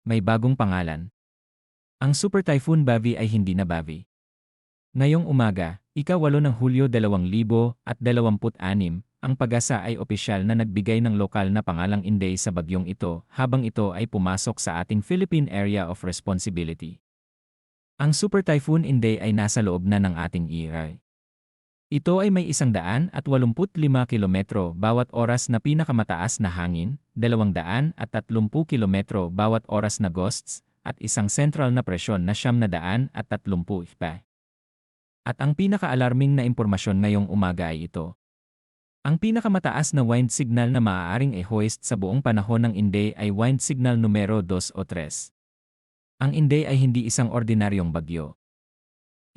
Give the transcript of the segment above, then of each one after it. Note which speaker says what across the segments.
Speaker 1: may bagong pangalan. Ang Super Typhoon Bavi ay hindi na Bavi. Ngayong umaga, ika-8 ng Hulyo 2026, ang Pag-asa ay opisyal na nagbigay ng lokal na pangalang Inday sa bagyong ito habang ito ay pumasok sa ating Philippine Area of Responsibility. Ang Super Typhoon Inday ay nasa loob na ng ating ERA. Ito ay may 185 kilometro bawat oras na pinakamataas na hangin, 230 kilometro bawat oras na gusts, at isang sentral na presyon na 930 pa. At ang pinaka-alarming na impormasyon ngayong umaga ay ito. Ang pinakamataas na wind signal na maaaring i-hoist sa buong panahon ng Inday ay wind signal numero 2 o 3. Ang Inday ay hindi isang ordinaryong bagyo.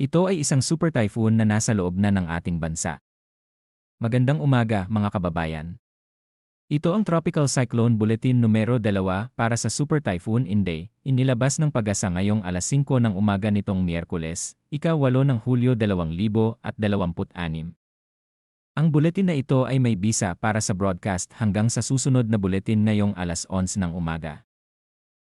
Speaker 1: Ito ay isang super typhoon na nasa loob na ng ating bansa. Magandang umaga, mga kababayan. Ito ang Tropical Cyclone Bulletin numero 2 para sa Super Typhoon Inday, inilabas ng Pag-asa ngayong alas 5 ng umaga nitong Miyerkules, ika-8 ng Hulyo 2026. Ang bulletin na ito ay may bisa para sa broadcast hanggang sa susunod na bulletin ngayong alas 11 ng umaga.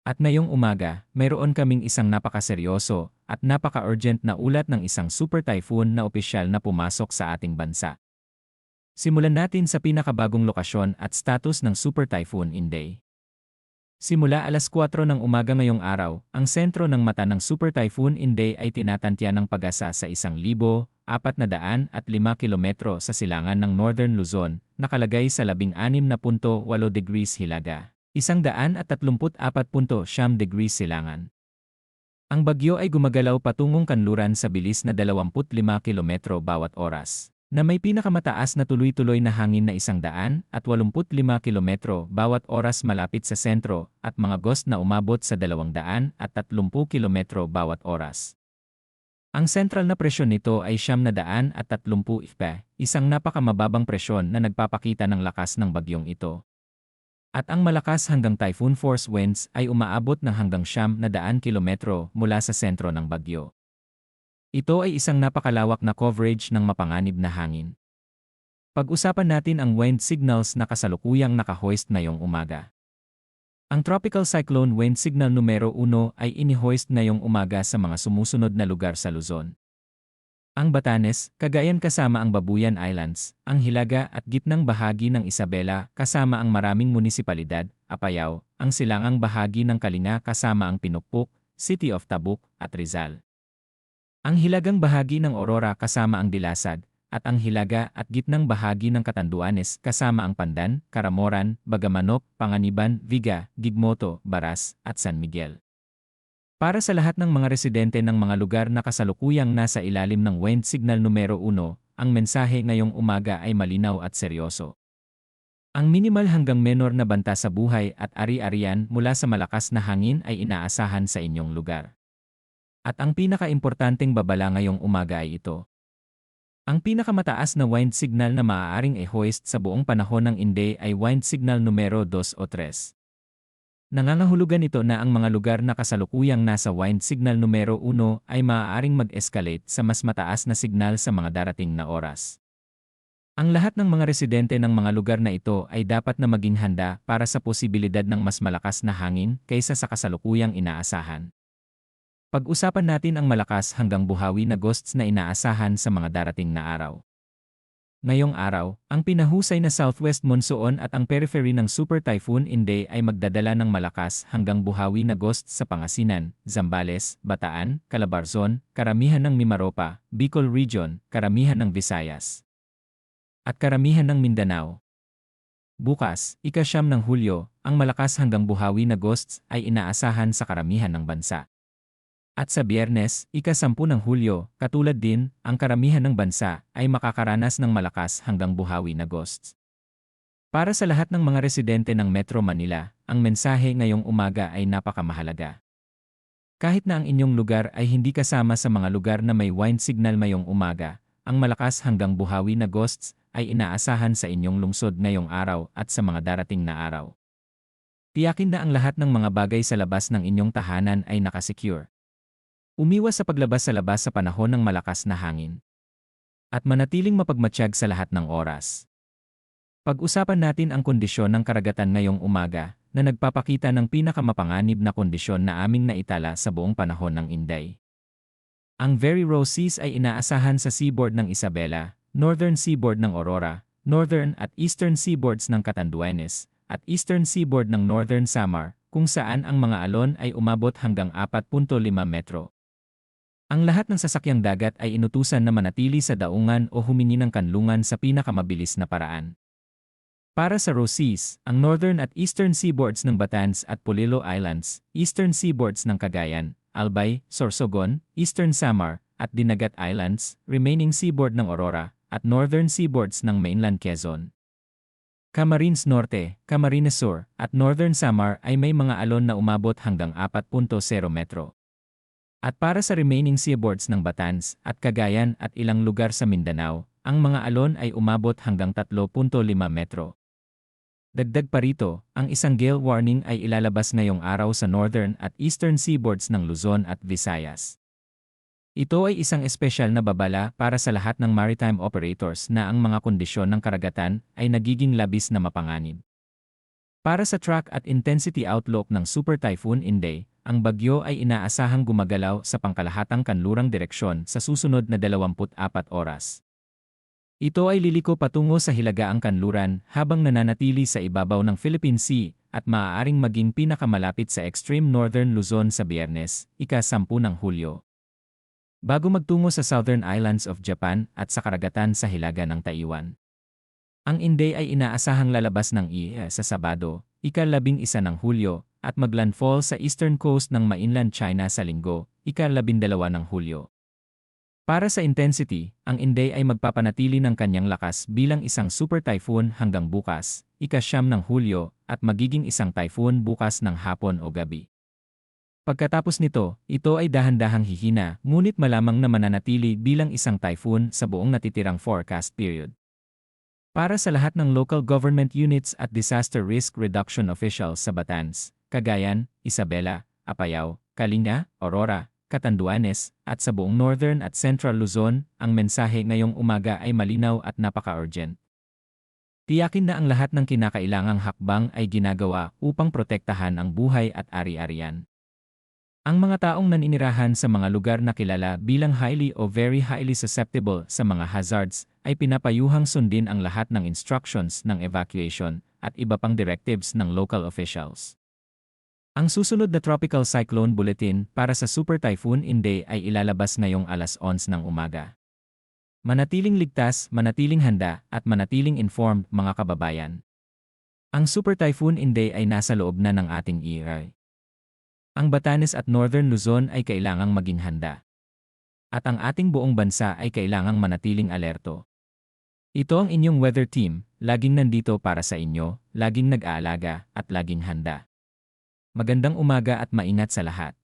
Speaker 1: At ngayong umaga, mayroon kaming isang napakaseryoso at napaka-urgent na ulat ng isang super typhoon na opisyal na pumasok sa ating bansa. Simulan natin sa pinakabagong lokasyon at status ng Super Typhoon Inday. Simula alas 4 ng umaga ngayong araw, ang sentro ng mata ng Super Typhoon Inday ay tinatantya ng Pag-asa sa 1,405 kilometro sa silangan ng Northern Luzon, nakalagay sa 16.8 degrees hilaga. 134.9 degrees silangan. Ang bagyo ay gumagalaw patungong kanluran sa bilis na 25 kilometro bawat oras, na may pinakamataas na tuloy-tuloy na hangin na 185 kilometro bawat oras malapit sa sentro at mga gust na umabot sa 230 kilometro bawat oras. Ang sentral na presyon nito ay 930 pa, isang napakamababang presyon na nagpapakita ng lakas ng bagyong ito. At ang malakas hanggang typhoon force winds ay umaabot ng hanggang 900 kilometro mula sa sentro ng bagyo. Ito ay isang napakalawak na coverage ng mapanganib na hangin. Pag-usapan natin ang wind signals na kasalukuyang naka-hoist ngayong umaga. Ang Tropical Cyclone Wind Signal numero 1 ay ini-hoist ngayong umaga sa mga sumusunod na lugar sa Luzon. Ang Batanes, Cagayan kasama ang Babuyan Islands, ang Hilaga at gitnang bahagi ng Isabela kasama ang maraming munisipalidad, Apayao, ang silangang bahagi ng Kalinga kasama ang Pinukpok, City of Tabuk, at Rizal. Ang hilagang bahagi ng Aurora kasama ang Dilasag, at ang hilaga at gitnang bahagi ng Catanduanes kasama ang Pandan, Caramoran, Bagamanok, Panganiban, Viga, Gigmoto, Baras, at San Miguel. Para sa lahat ng mga residente ng mga lugar na kasalukuyang nasa ilalim ng wind signal numero 1, ang mensahe ngayong umaga ay malinaw at seryoso. Ang minimal hanggang menor na banta sa buhay at ari-arian mula sa malakas na hangin ay inaasahan sa inyong lugar. At ang pinaka-importanteng babala ngayong umaga ay ito. Ang pinakamataas na wind signal na maaaring i-hoist sa buong panahon ng Inday ay wind signal numero 2 o 3. Nangangahulugan ito na ang mga lugar na kasalukuyang nasa wind signal numero 1 ay maaaring mag-escalate sa mas mataas na signal sa mga darating na oras. Ang lahat ng mga residente ng mga lugar na ito ay dapat na maging handa para sa posibilidad ng mas malakas na hangin kaysa sa kasalukuyang inaasahan. Pag-usapan natin ang malakas hanggang buhawi na gusts na inaasahan sa mga darating na araw. Ngayong araw, ang pinahusay na southwest monsoon at ang periphery ng Super Typhoon Inday ay magdadala ng malakas hanggang buhawi na gusts sa Pangasinan, Zambales, Bataan, Calabarzon, karamihan ng Mimaropa, Bicol Region, karamihan ng Visayas, at karamihan ng Mindanao. Bukas, ika-9 ng Hulyo, ang malakas hanggang buhawi na gusts ay inaasahan sa karamihan ng bansa. At sa Biyernes, ika-10 ng Hulyo, katulad din, ang karamihan ng bansa ay makakaranas ng malakas hanggang buhawi na gusts. Para sa lahat ng mga residente ng Metro Manila, ang mensahe ngayong umaga ay napakamahalaga. Kahit na ang inyong lugar ay hindi kasama sa mga lugar na may wind signal ngayong umaga, ang malakas hanggang buhawi na gusts ay inaasahan sa inyong lungsod ngayong araw at sa mga darating na araw. Tiyakin na ang lahat ng mga bagay sa labas ng inyong tahanan ay nakasecure. Umiwas sa paglabas sa labas sa panahon ng malakas na hangin. At manatiling mapagmatsyag sa lahat ng oras. Pag-usapan natin ang kondisyon ng karagatan ngayong umaga, na nagpapakita ng pinakamapanganib na kondisyon na aming naitala sa buong panahon ng Inday. Ang very low seas ay inaasahan sa seaboard ng Isabela, northern seaboard ng Aurora, northern at eastern seaboards ng Catanduanes, at eastern seaboard ng northern Samar, kung saan ang mga alon ay umabot hanggang 4.5 metro. Ang lahat ng sasakyang dagat ay inutusan na manatili sa daungan o humingi ng kanlungan sa pinakamabilis na paraan. Para sa low seas, ang northern at eastern seaboards ng Batanes at Polillo Islands, eastern seaboards ng Cagayan, Albay, Sorsogon, Eastern Samar, at Dinagat Islands, remaining seaboard ng Aurora, at northern seaboards ng mainland Quezon. Camarines Norte, Camarines Sur, at northern Samar ay may mga alon na umabot hanggang 4.0 metro. At para sa remaining seaboards ng Batanes at Cagayan at ilang lugar sa Mindanao, ang mga alon ay umabot hanggang 3.5 metro. Dagdag pa rito, ang isang gale warning ay ilalabas ngayong araw sa northern at eastern seaboards ng Luzon at Visayas. Ito ay isang espesyal na babala para sa lahat ng maritime operators na ang mga kondisyon ng karagatan ay nagiging labis na mapanganib. Para sa track at intensity outlook ng Super Typhoon Inday, ang bagyo ay inaasahang gumagalaw sa pangkalahatang kanlurang direksyon sa susunod na 24 oras. Ito ay liliko patungo sa Hilagaang Kanluran habang nananatili sa ibabaw ng Philippine Sea at maaaring maging pinakamalapit sa extreme northern Luzon sa Biyernes, ika-10 ng Hulyo. Bago magtungo sa Southern Islands of Japan at sa karagatan sa Hilaga ng Taiwan. Ang Inday ay inaasahang lalabas ng sa Sabado, ika-11 ng Hulyo, at maglandfall sa eastern coast ng mainland China sa Linggo, ika-12 ng Hulyo. Para sa intensity, ang Inday ay magpapanatili ng kanyang lakas bilang isang super typhoon hanggang bukas, ika-9 ng Hulyo, at magiging isang typhoon bukas ng hapon o gabi. Pagkatapos nito, ito ay dahan-dahang hihina, ngunit malamang na mananatili bilang isang typhoon sa buong natitirang forecast period. Para sa lahat ng local government units at disaster risk reduction officials sa Batanes, Cagayan, Isabela, Apayao, Kalinga, Aurora, Catanduanes, at sa buong Northern at Central Luzon, ang mensahe ngayong umaga ay malinaw at napaka-urgent. Tiyakin na ang lahat ng kinakailangang hakbang ay ginagawa upang protektahan ang buhay at ari-arian. Ang mga taong naninirahan sa mga lugar na kilala bilang highly o very highly susceptible sa mga hazards ay pinapayuhang sundin ang lahat ng instructions ng evacuation at iba pang directives ng local officials. Ang susunod na Tropical Cyclone Bulletin para sa Super Typhoon Inday ay ilalabas ngayong alas 11 ng umaga. Manatiling ligtas, manatiling handa, at manatiling informed mga kababayan. Ang Super Typhoon Inday ay nasa loob na ng ating ERA. Ang Batanes at Northern Luzon ay kailangang maging handa. At ang ating buong bansa ay kailangang manatiling alerto. Ito ang inyong weather team, laging nandito para sa inyo, laging nag-aalaga, at laging handa. Magandang umaga at maingat sa lahat.